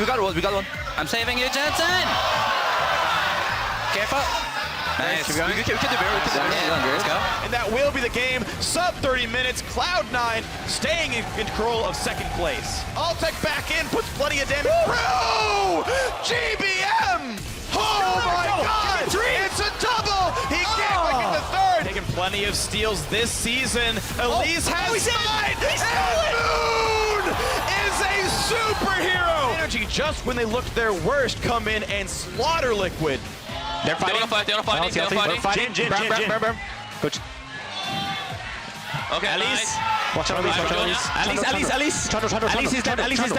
We got one. We got one. I'm saving you, Jensen. Careful. Nice. We can do better. Let's go. And that will be the game. Sub 30 minutes. Cloud9 staying in control of second place. Altec back in, puts plenty of damage through. GBM. Oh my God! It's a double. He can't make it the third. Taking plenty of steals this season. Elise has sight. And Moon is a superhero. Energy just when they looked their worst come in and slaughter Liquid. They're fighting. They're fighting. Jin. Coach. Okay, Alice. nice. Watch out, Alice. Alice. Alice is dead.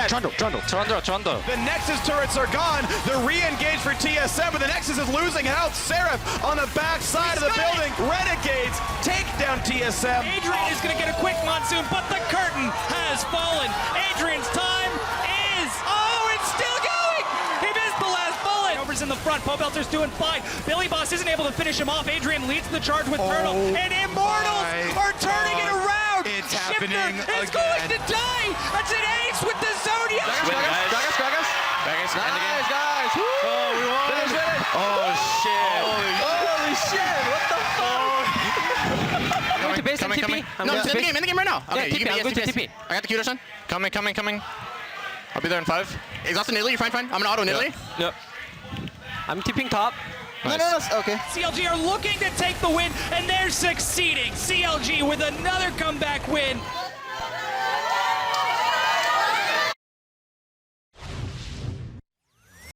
Trundle. The Nexus turrets are gone. The re-engage for TSM, but the Nexus is losing health. Seraph on the back side of the building. Renegades take down TSM. Adrian is going to get a quick monsoon, but the curtain has fallen. Adrian's time is... Oh, it's still going! He missed the last bullet. Over's in the front. Pobelter's doing fine. Billy Boss isn't able to finish him off. Adrian leads the charge with Turtle. And Immortals are turning it around. It's Shifter happening is again. going to die. That's an ace with the Zodiac. Nice, guys. Woo. Oh, we won. Finish it. Oh, shit. Holy shit. What the fuck? I'm going to base and TP. No, it's in the game right now. Okay, TP, I'm going to TP. I got the Q-Dash on. Coming. I'll be there in 5. Is Austin Nidalee? You're fine. I'm gonna auto Nidalee. Yep. I'm tipping top. No, okay. CLG are looking to take the win, and they're succeeding. CLG with another comeback win.